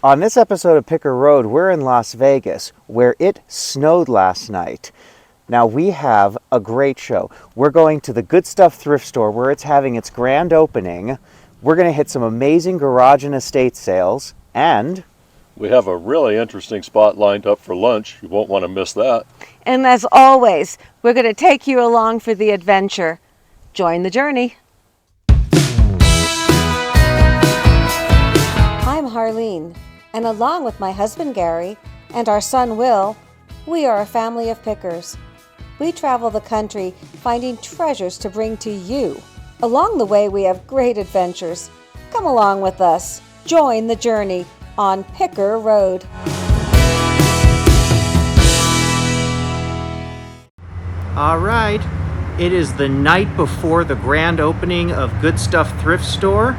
On this episode of Picker Road, we're in Las Vegas, where it snowed last night. Now we have a great show. We're going to the Good Stuff thrift store where it's having its grand opening. We're going to hit some amazing garage and estate sales, and we have a really interesting spot lined up for lunch. You won't want to miss that. And as always, we're going to take you along for the adventure. Join the journey. I'm Harleen, and along with my husband Gary and our son Will, we are a family of pickers. We travel the country finding treasures to bring to you. Along the way, we have great adventures. Come along with us. Join the journey on Picker Road. all right, it is the night before the grand opening of Good Stuff Thrift Store,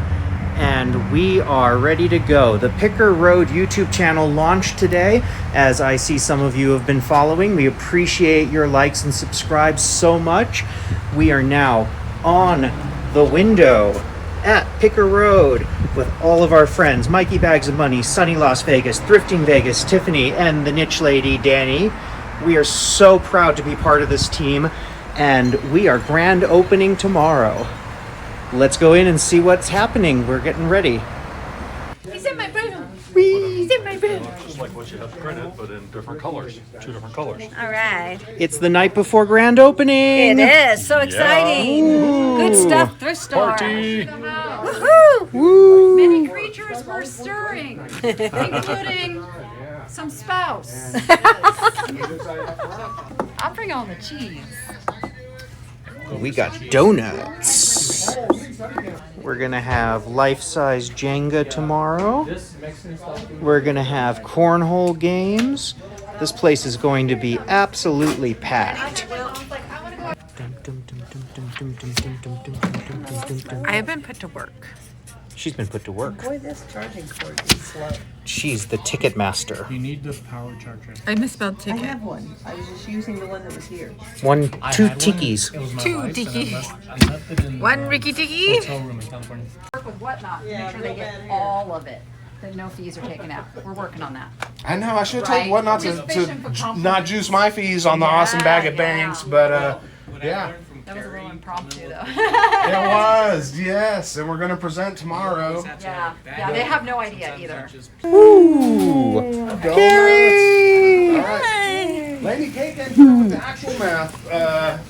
and we are ready to go. The Picker Road YouTube channel launched today, as I see some of you have been following. We appreciate your likes and subscribes so much. We are now on the window at Picker Road with all of our friends, Mikey Bags of Money, Sonny Las Vegas, Thrifting Vegas, Tiffany, and the niche lady, Danny. We are so proud to be part of this team, and we are grand opening tomorrow. Let's go in and see what's happening. We're getting ready. He's in my room. He's in my room. Just like what you have printed, but in different colors. 2 different colors. All right. It's the night before grand opening. It is so exciting. Good Stuff thrift store. Party! Woohoo! Woo! Many creatures were stirring, including some spouse. I'll bring on the cheese. We got donuts. We're gonna have life-size Jenga tomorrow. We're gonna have cornhole games. This place is going to be absolutely packed. I have been put to work. She's been put to work. Boy, this charging cord is slow. She's the ticket master. You need the power charger. I misspelled I ticket. have one. I was just using the one that was here. Two tikis. It was my Two wife's, and Dickies. I left it in One the Ricky Tiki. hotel room in California. Work with Whatnot. Yeah, Make sure they real get bad hair. all of it. That no fees are taken out. We're working on that. I know, I should have Right. told Whatnot Just fishing for compliments. not juice my fees on the awesome bag of Yeah. banks, but yeah. That was a little impromptu though. It was, yes, and we're gonna present tomorrow. Yeah. Yeah. They have no idea either. Ooh! Gary! Alright. Lady Kate didn't come up with the actual math.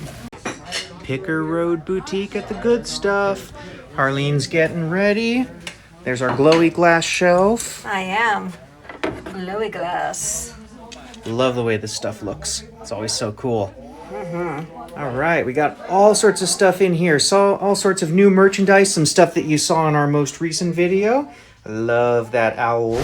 Picker Road Boutique at the Good Stuff. Harleen's getting ready. There's our glowy glass shelf. I am. Glowy glass. Love the way this stuff looks. It's always so cool. All right, we got all sorts of stuff in here. So all sorts of new merchandise, some stuff that you saw in our most recent video. Love that owl.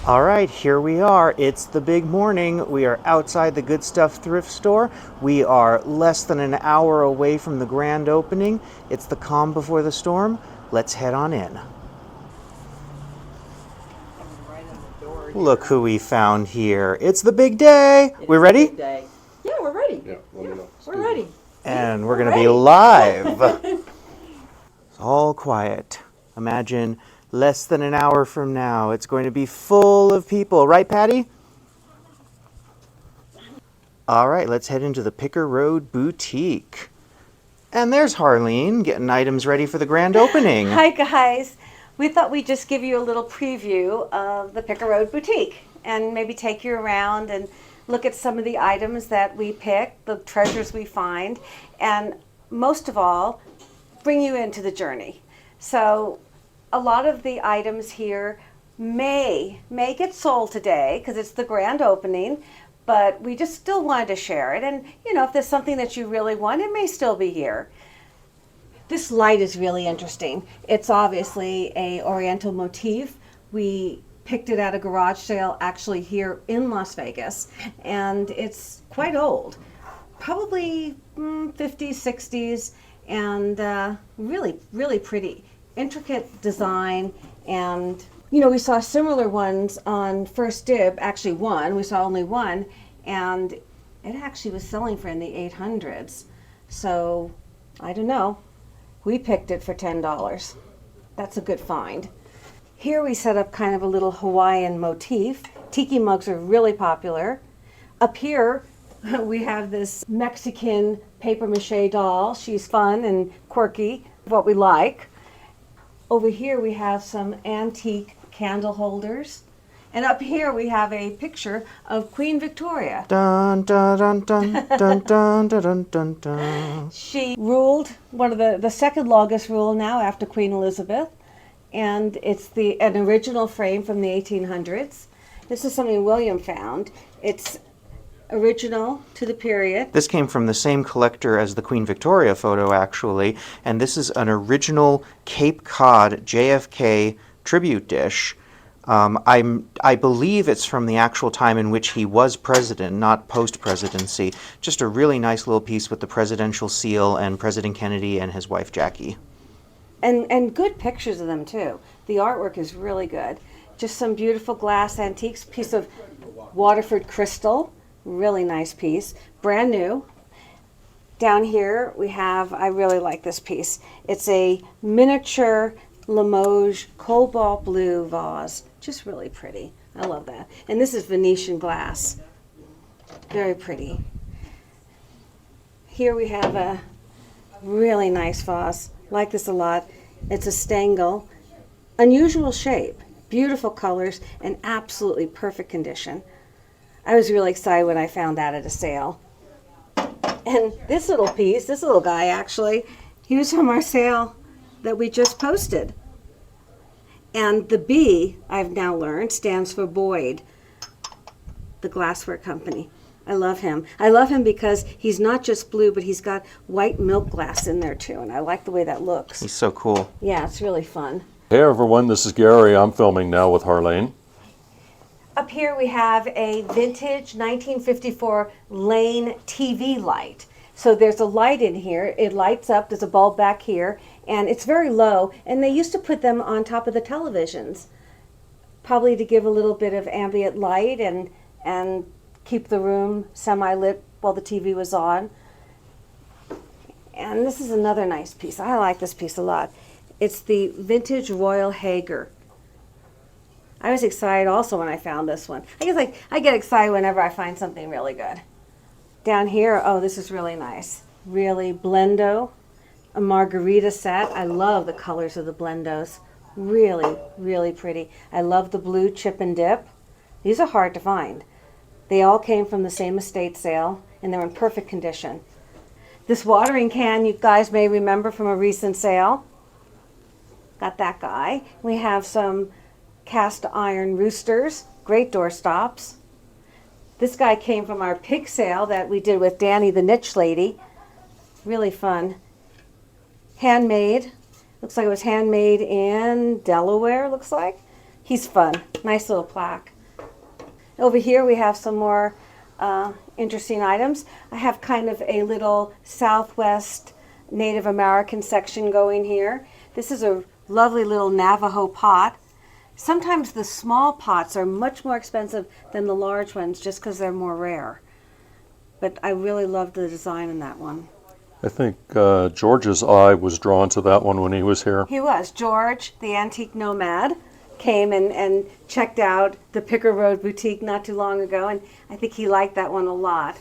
All right, here we are. It's the big morning. We are outside the Good Stuff thrift store. We are less than an hour away from the grand opening. It's the calm before the storm. Let's head on in. Look who we found here. It's the big day. We ready? Day. Yeah, we're ready. Yeah, let me know. We're ready. And we're gonna be live. It's all quiet. Imagine less than an hour from now, it's going to be full of people, right, Patty? All right, let's head into the Picker Road Boutique. And there's Harleen getting items ready for the grand opening. Hi guys. We thought we'd just give you a little preview of the Picker Road Boutique and maybe take you around and look at some of the items that we pick, the treasures we find, and most of all, bring you into the journey. So a lot of the items here may get sold today because it's the grand opening, but we just still wanted to share it. And you know, if there's something that you really want, it may still be here. This light is really interesting. It's obviously a oriental motif. We picked it at a garage sale actually here in Las Vegas, and it's quite old, probably 50s, 60s, and really pretty, intricate design. And you know, we saw similar ones on First Dib, actually one, we saw only one, and it actually was selling for in the 800s. So I don't know, we picked it for $10. That's a good find. Here we set up kind of a little Hawaiian motif. Tiki mugs are really popular. Up here, we have this Mexican paper mache doll. She's fun and quirky, what we like. Over here we have some antique candle holders. And up here we have a picture of Queen Victoria. Dun dun dun dun dun dun dun dun dun dun. She ruled one of the second longest rule now after Queen Elizabeth. And it's an original frame from the 1800s. This is something William found. It's original to the period. This came from the same collector as the Queen Victoria photo, actually, and this is an original Cape Cod JFK tribute dish. I believe it's from the actual time in which he was president, not post-presidency. Just a really nice little piece with the presidential seal and President Kennedy and his wife Jackie. And good pictures of them too. The artwork is really good. Just some beautiful glass antiques, piece of Waterford crystal, really nice piece, brand new. Down here we have, I really like this piece. It's a miniature Limoges cobalt blue vase, just really pretty. I love that. And this is Venetian glass, very pretty. Here we have a really nice vase, like this a lot. It's a stangle, unusual shape, beautiful colors, and absolutely perfect condition. I was really excited when I found that at a sale. And this little piece, this little guy actually, he was from our sale that we just posted. And the B, I've now learned, stands for Boyd, the glassware company. I love him. I love him because he's not just blue, but he's got white milk glass in there too, and I like the way that looks. He's so cool. Yeah, it's really fun. Hey everyone, this is Gary. I'm filming now with Harlene. Up here we have a vintage 1954 Lane TV light. So there's a light in here. It lights up. There's a bulb back here, and it's very low. And they used to put them on top of the televisions, probably to give a little bit of ambient light and keep the room semi-lit while the TV was on. And this is another nice piece. I like this piece a lot. It's the vintage Royal Hager. I was excited also when I found this one. I guess I get excited whenever I find something really good. Down here, oh, this is really nice. Really Blendo, a margarita set. I love the colors of the Blendos. Really, really pretty. I love the blue chip and dip. These are hard to find. They all came from the same estate sale, and they're in perfect condition. This watering can you guys may remember from a recent sale. Got that guy. We have some cast iron roosters, great door stops. This guy came from our pig sale that we did with Danny the Niche Lady. Really fun. Handmade. Looks like it was handmade in Delaware, looks like. He's fun. Nice little plaque. Over here we have some more interesting items. I have kind of a little Southwest Native American section going here. This is a lovely little Navajo pot. Sometimes the small pots are much more expensive than the large ones just because they're more rare. But I really love the design in that one. I think George's eye was drawn to that one when he was here. He was. George, the antique nomad, came and checked out the Picker Road Boutique not too long ago, and I think he liked that one a lot.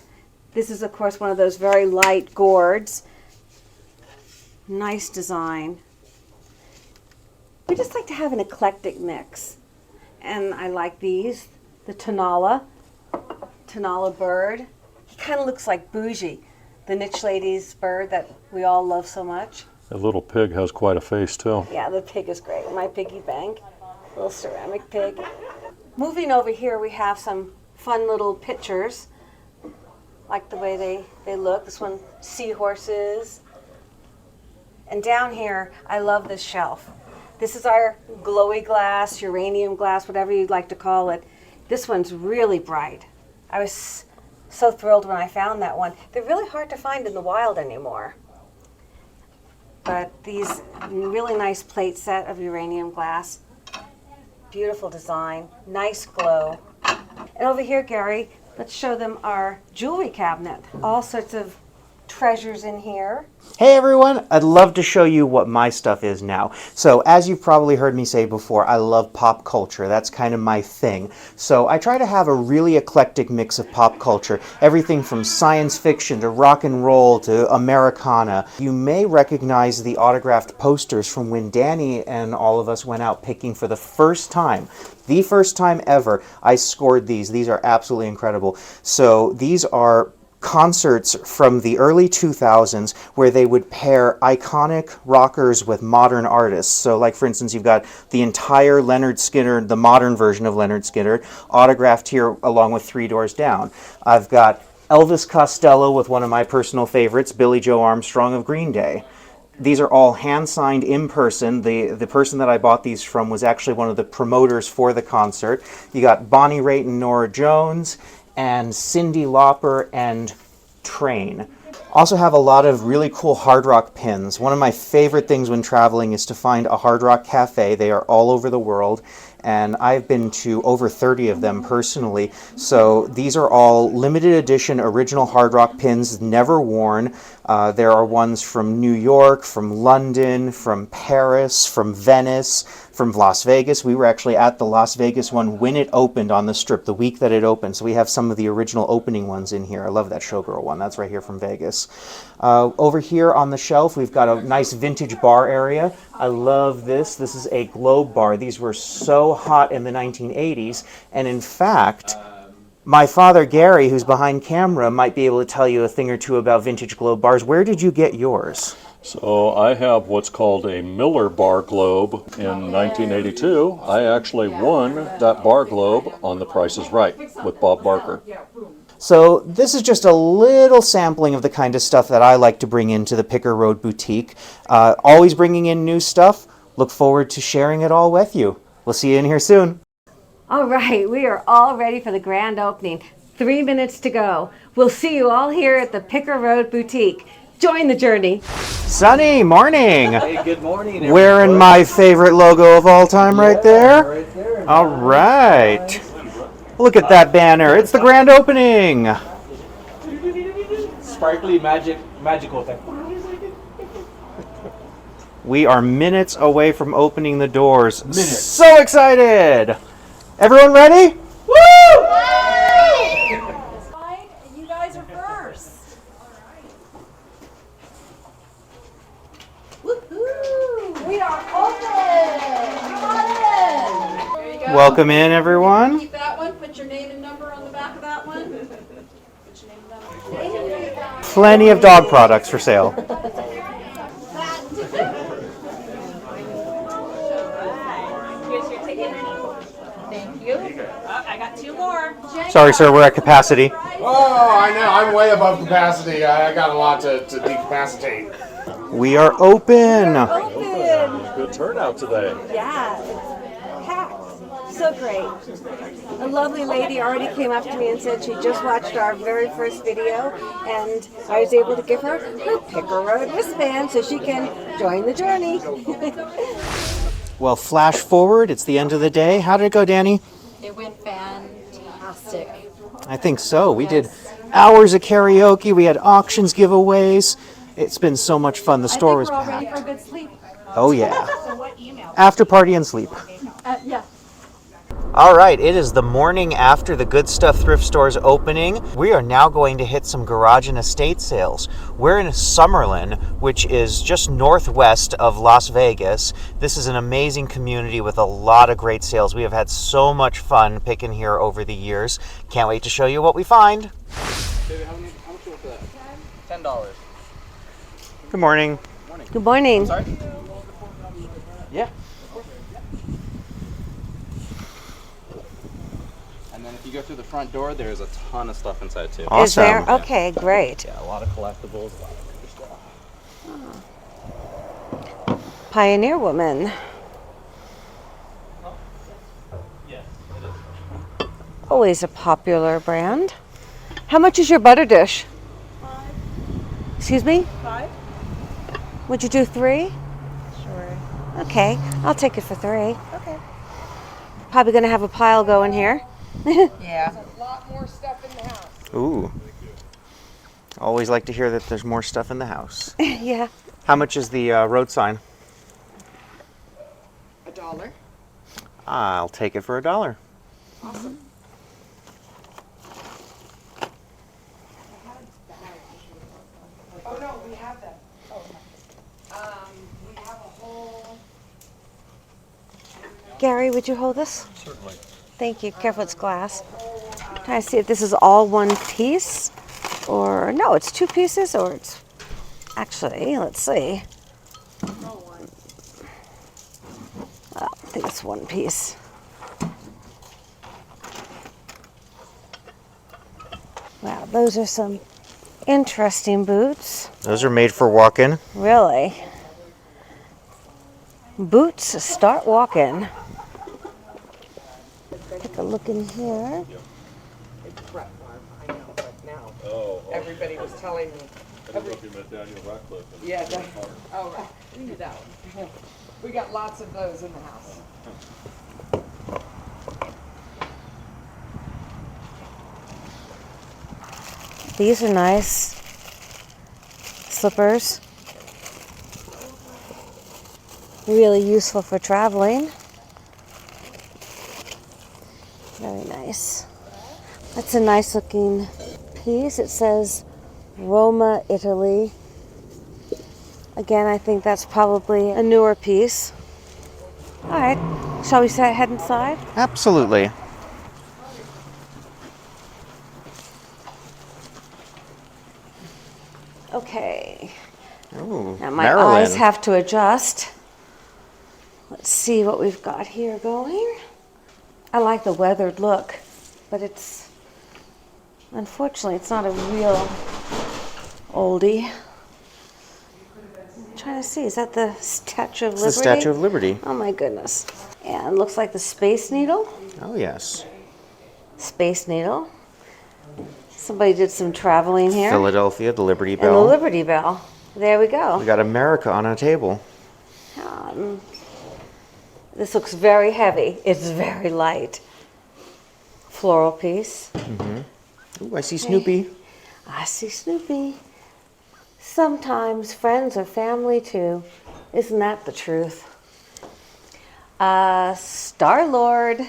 This is, of course, one of those very light gourds. Nice design. We just like to have an eclectic mix. And I like these. The Tanala bird. He kind of looks like Bougie, the Niche Lady's bird that we all love so much. That little pig has quite a face too. Yeah, the pig is great. My piggy bank. Little ceramic pig. Moving over here, we have some fun little pictures. Like the way they look. This one, seahorses. And down here, I love this shelf. This is our glowy glass, uranium glass, whatever you'd like to call it. This one's really bright. I was so thrilled when I found that one. They're really hard to find in the wild anymore. But these really nice plate set of uranium glass. Beautiful design, nice glow. And over here, Gary, let's show them our jewelry cabinet. All sorts of treasures in here. Hey everyone, I'd love to show you what my stuff is now. So as you've probably heard me say before, I love pop culture. That's kind of my thing. So I try to have a really eclectic mix of pop culture. Everything from science fiction to rock and roll to Americana. You may recognize the autographed posters from when Danny and all of us went out picking for the first time. The first time ever I scored these. These are absolutely incredible. So these are concerts from the early 2000s where they would pair iconic rockers with modern artists. So like for instance, you've got the entire Leonard Skinner, the modern version of Leonard Skinner, autographed here along with Three Doors Down. I've got Elvis Costello with one of my personal favorites, Billy Joe Armstrong of Green Day. These are all hand-signed in person. The person that I bought these from was actually one of the promoters for the concert. You got Bonnie Raitt and Norah Jones, and Cyndi Lauper and Train. Also have a lot of really cool hard rock pins. One of my favorite things when traveling is to find a hard rock cafe. They are all over the world, and I've been to over 30 of them personally. So these are all limited edition original hard rock pins, never worn. There are ones from New York, from London, from Paris, from Venice, from Las Vegas. We were actually at the Las Vegas one when it opened on the Strip, the week that it opened. So we have some of the original opening ones in here. I love that Showgirl one. That's right here from Vegas. Over here on the shelf, we've got a nice vintage bar area. I love this. This is a globe bar. These were so hot in the 1980s. And in fact, my father, Gary, who's behind camera, might be able to tell you a thing or two about vintage globe bars. Where did you get yours? So I have what's called a Miller Bar Globe in 1982. I actually won that bar globe on The Price is Right with Bob Barker. So this is just a little sampling of the kind of stuff that I like to bring into the Picker Road Boutique. Always bringing in new stuff. Look forward to sharing it all with you. We'll see you in here soon. All right, we are all ready for the grand opening. 3 minutes to go. We'll see you all here at the Picker Road Boutique. Join the journey. Sonny, morning. Hey, good morning, everybody. Wearing my favorite logo of all time right there. Right there. All right. Look at that banner. It's the grand opening. Sparkly magical thing. We are minutes away from opening the doors. Minutes. So excited. Everyone ready? Woo! You guys are first. We are open. Come on in. There you go. Welcome in, everyone. Keep that one. Put your name and number on the back of that one. Put your name and number. Plenty of dog products for sale. Thank you. I got 2 more. Sorry, sir, we're at capacity. Oh, I know. I'm way above capacity. I got a lot to decapacitate. We are open. Good turnout today. Yeah, it's packed. So great. A lovely lady already came up to me and said she just watched our very first video, and I was able to give her her Picker Road wristband so she can join the journey. Well, flash forward. It's the end of the day. How did it go, Danny? It went fantastic. I think so. We did hours of karaoke. We had auctions, giveaways. It's been so much fun. The store was We're all ready packed. for a good sleep. Oh, yeah. So what email? After party and sleep. Yeah. All right, it is the morning after the Good Stuff thrift store's opening. We are now going to hit some garage and estate sales. We're in Summerlin, which is just northwest of Las Vegas. This is an amazing community with a lot of great sales. We have had so much fun picking here over the years. Can't wait to show you what we find. Baby, how much you want for that? $10. Good morning. Good morning. Sorry? Yeah. And then if you go through the front door, there's a ton of stuff inside too. Awesome. Is there? Okay, great. Yeah, a lot of collectibles, a lot of good stuff. Pioneer Woman. Always a popular brand. How much is your butter dish? 5. Excuse me? 5? Would you do 3? Sure. Okay, I'll take it for 3. Okay. Probably gonna have a pile going here. Yeah. Ooh. Always like to hear that there's more stuff in the house. Yeah. How much is the road sign? $1. I'll take it for $1. Awesome. Oh no, we have that. Oh, we have a whole. Gary, would you hold this? Certainly. Thank you. Careful, it's glass. Can I see if this is all one piece? Or, no, it's two pieces, or it's... Actually, let's see. I think it's one piece. Wow, those are some interesting boots. Those are made for walking. Really? Boots start walking. Take a look in here. It's Brett Farm, I know, but now Oh, everybody was telling me. I didn't know if you meant Daniel Radcliffe. Yeah, oh, right. We knew that one. We got lots of those in the house. These are nice slippers. Really useful for traveling. Very nice. That's a nice looking piece. It says Roma, Italy. Again, I think that's probably a newer piece. All right, shall we head inside? Absolutely. Okay. Ooh, Now my Maryland. eyes have to adjust. Let's see what we've got here going. I like the weathered look, but unfortunately, it's not a real oldie. I'm trying to see, is that the Statue of Liberty? It's the Statue of Liberty. Oh my goodness. And it looks like the Space Needle. Oh, yes. Space Needle. Somebody did some traveling here. Philadelphia, the Liberty And the Bell. Liberty Bell. There we go. We got America on a table. This looks very heavy. It's very light. Floral piece. Ooh, I see Snoopy. I see Snoopy. Sometimes friends or family too. Isn't that the truth? Star-Lord,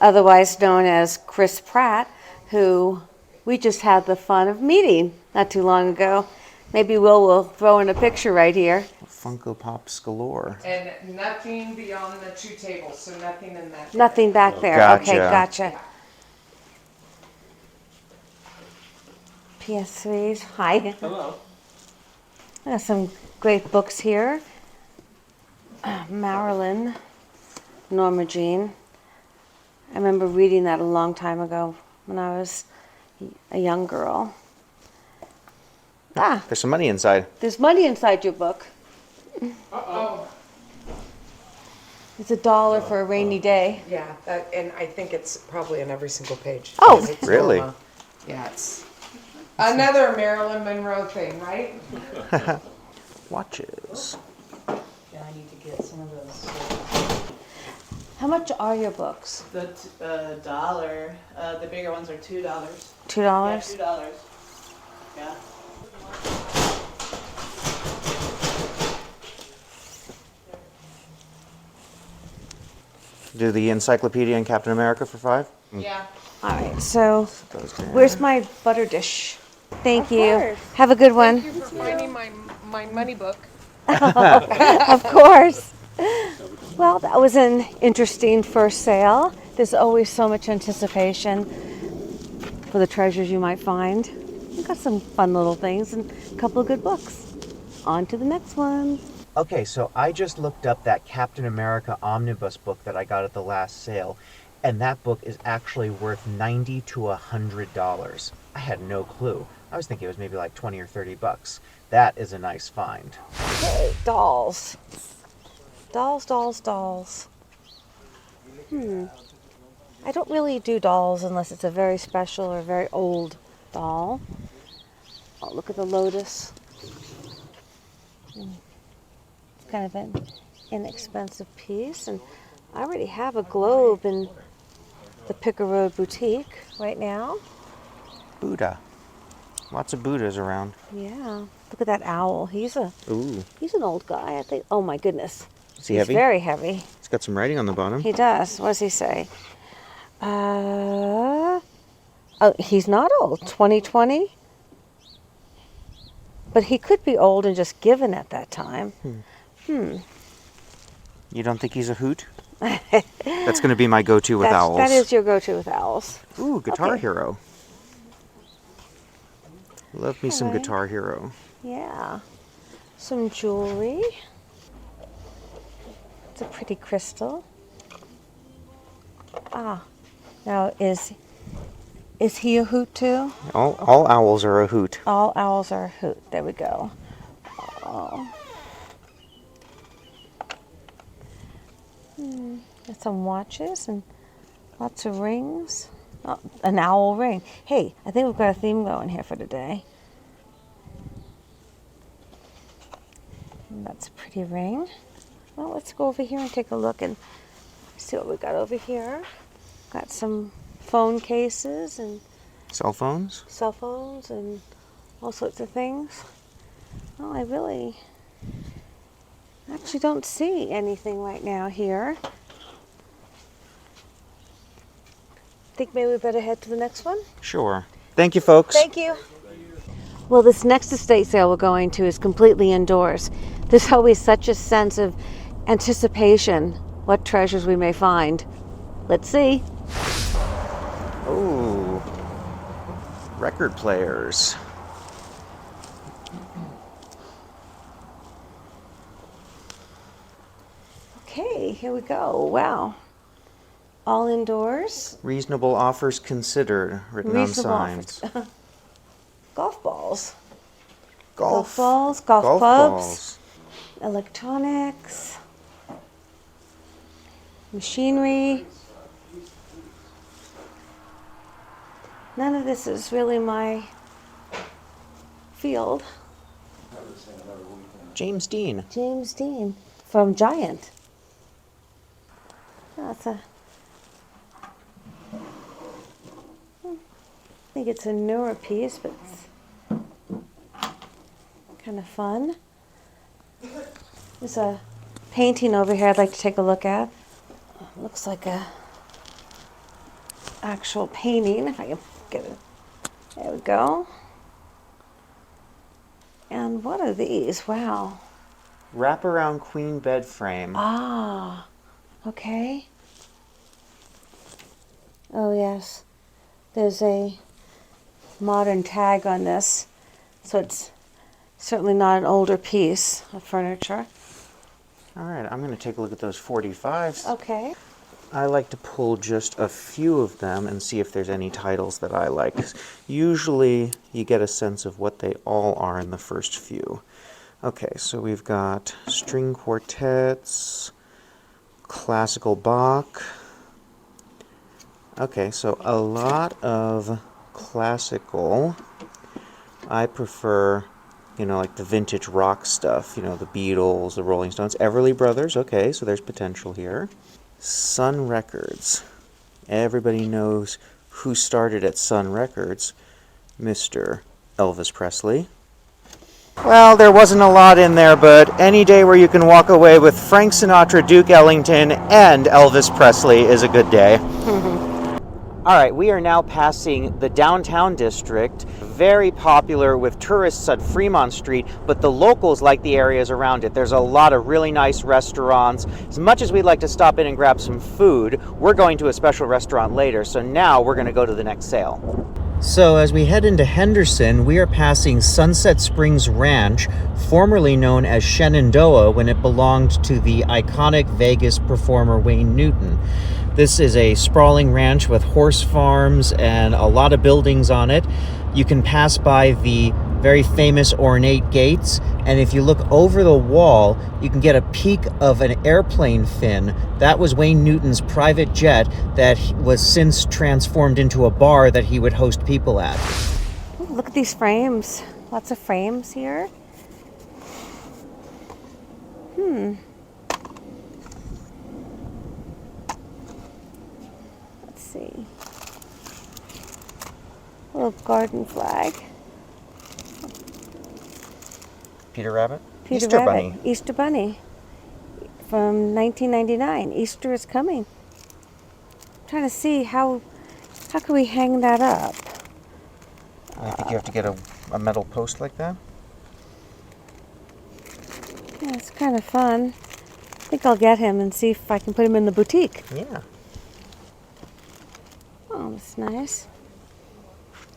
otherwise known as Chris Pratt, who we just had the fun of meeting not too long ago. Maybe will throw in a picture right here. Funko Pops galore. And nothing beyond the 2 tables, so nothing in that. Nothing back there. Gotcha. Okay, gotcha. PS3s. Hi. Hello. I got some great books here. Marilyn, Norma Jean. I remember reading that a long time ago when I was a young girl. Ah, There's some money inside. there's money inside your book. Oh, It's $1 for a rainy day. yeah, and I think it's probably on every single page. Oh, because it's really? Norma. Yeah, it's another Marilyn Monroe thing, right? Watches. Yeah, I need to get some of those. How much are your books? The $1. The bigger ones are $2. $2? Yeah, $2. Yeah. Do the Encyclopedia and Captain America for $5? Yeah. All right, so Those down. where's my butter dish? Thank you. course. Have a good one. Thank you for finding my money book. Of course. Well, that was an interesting first sale. There's always so much anticipation for the treasures you might find. We've got some fun little things and a couple of good books. On to the next one. Okay, so I just looked up that Captain America omnibus book that I got at the last sale, and that book is actually worth $90 to $100. I had no clue. I was thinking it was maybe like 20 or 30 bucks. That is a nice find. Okay, dolls. Dolls, dolls, dolls. I don't really do dolls unless it's a very special or very old doll. Oh, look at the lotus. It's kind of an inexpensive piece. And I already have a globe in the Picker Road Boutique right now. Buddha. Lots of Buddhas around. Yeah. Look at that owl. He's an old guy, I think. Oh my goodness. Is he He's heavy? very heavy. It's got some writing on the bottom. He does. What does he say? Oh, he's not old. 2020. But he could be old and just given at that time. You don't think he's a hoot? That's going to be my go-to with owls. That is your go-to with owls. Ooh, Guitar Okay. Hero. Love me some Alright. Guitar Hero. Yeah. Some jewelry. It's a pretty crystal. Ah. Now, is he a hoot too? All owls are a hoot. All owls are a hoot. There we go. Oh. Got some watches and lots of rings. Oh, an owl ring. Hey, I think we've got a theme going here for today. And that's a pretty ring. Well, let's go over here and take a look and see what we got over here. Got some phone cases and Cell phones? cell phones and all sorts of things. Well, I really actually don't see anything right now here. Think maybe we better head to the next one? Sure. Thank you, folks. Thank you. Well, this next estate sale we're going to is completely indoors. There's always such a sense of anticipation what treasures we may find. Let's see. Ooh. Record players. Okay, here we go. Wow. All indoors. Reasonable offers considered, written Reasonable on signs. Golf balls. Golf balls, golf clubs, balls. electronics, machinery. None of this is really my field. James Dean. James Dean from Giant. That's I think it's a newer piece, but it's kind of fun. There's a painting over here I'd like to take a look at. Looks like a actual painting, if I can get it. There we go. And what are these? Wow. Wraparound queen bed frame. Ah, okay. Oh yes, there's a modern tag on this, so it's certainly not an older piece of furniture. All right, I'm going to take a look at those 45s. Okay. I like to pull just a few of them and see if there's any titles that I like. Usually you get a sense of what they all are in the first few. Okay, so we've got string quartets, classical Bach. Okay, so a lot of classical. I prefer, you know, like the vintage rock stuff, you know, the Beatles, the Rolling Stones, Everly Brothers. Okay, so there's potential here. Sun Records. Everybody knows who started at Sun Records, Mr. Elvis Presley. Well, there wasn't a lot in there, but any day where you can walk away with Frank Sinatra, Duke Ellington, and Elvis Presley is a good day. All right, we are now passing the downtown district, very popular with tourists at Fremont Street, but the locals like the areas around it. There's a lot of really nice restaurants. As much as we'd like to stop in and grab some food, we're going to a special restaurant later, so now we're going to go to the next sale. So as we head into Henderson, we are passing Sunset Springs Ranch, formerly known as Shenandoah when it belonged to the iconic Vegas performer Wayne Newton. This is a sprawling ranch with horse farms and a lot of buildings on it. You can pass by the very famous ornate gates, and if you look over the wall, you can get a peek of an airplane fin. That was Wayne Newton's private jet that was since transformed into a bar that he would host people at. Ooh, look at these frames. Lots of frames here. Let's see. A little garden flag. Peter Rabbit? Peter Easter Rabbit, Bunny. Easter Bunny from 1999. Easter is coming. I'm trying to see how can we hang that up? I think you have to get a metal post like that. Yeah, it's kind of fun. I think I'll get him and see if I can put him in the boutique. Yeah. Oh, that's nice.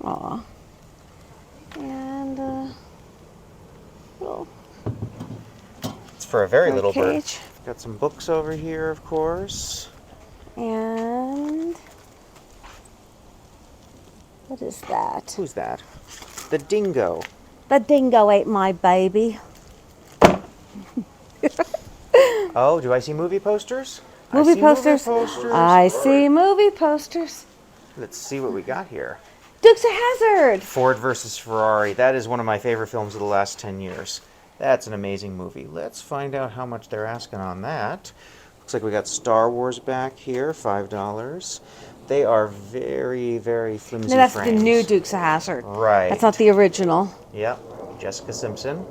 Aw. And little It's for a very bird little bird. cage. Got some books over here, of course. And what is that? Who's that? The dingo. The dingo ate my baby. Oh, do I see movie posters? Movie posters. I see movie posters. Let's see what we got here. Dukes of Hazzard. Ford versus Ferrari. That is one of my favorite films of the last 10 years. That's an amazing movie. Let's find out how much they're asking on that. Looks like we got Star Wars back here, $5. They are very, very flimsy No, that's frames. the new Dukes of Hazzard. Right. That's not the original. Yep. Jessica Simpson.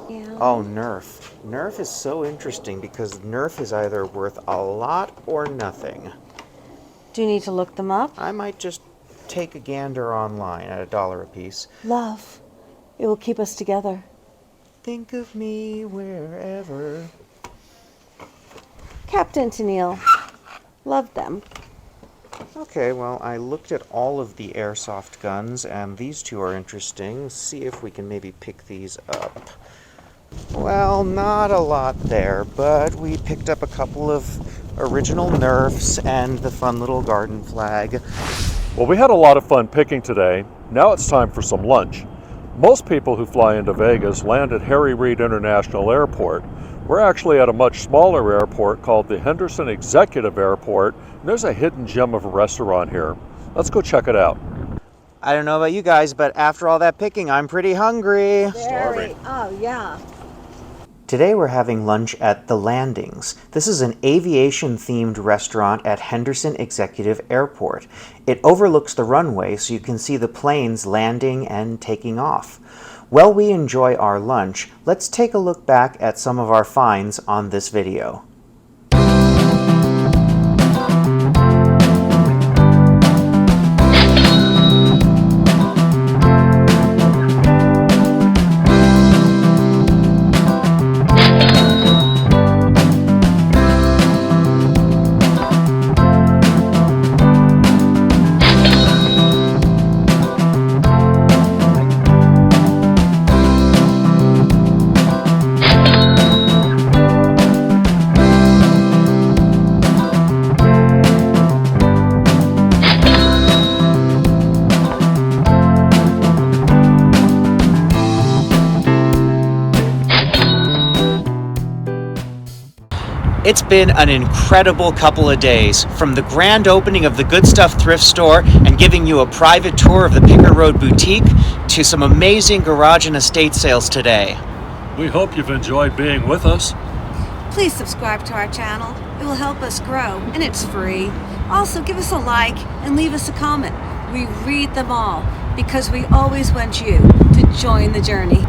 Yeah. Oh, Nerf. Nerf is so interesting because Nerf is either worth a lot or nothing. Do you need to look them up? I might just take a gander online at $1 a piece. Love. It will keep us together. Think of me wherever. Captain Tennille. Love them. Okay, well, I looked at all of the airsoft guns, and these two are interesting. Let's see if we can maybe pick these up. Well, not a lot there, but we picked up a couple of original Nerfs and the fun little garden flag. Well, we had a lot of fun picking today. Now it's time for some lunch. Most people who fly into Vegas land at Harry Reid International Airport. We're actually at a much smaller airport called the Henderson Executive Airport, and there's a hidden gem of a restaurant here. Let's go check it out. I don't know about you guys, but after all that picking, I'm pretty hungry. Very. Oh, yeah. Today we're having lunch at The Landings. This is an aviation-themed restaurant at Henderson Executive Airport. It overlooks the runway so you can see the planes landing and taking off. While we enjoy our lunch, let's take a look back at some of our finds on this video. It's been an incredible couple of days, from the grand opening of the Good Stuff thrift store and giving you a private tour of the Picker Road Boutique to some amazing garage and estate sales today. We hope you've enjoyed being with us. Please subscribe to our channel. It will help us grow, and it's free. Also, give us a like and leave us a comment. We read them all because we always want you to join the journey.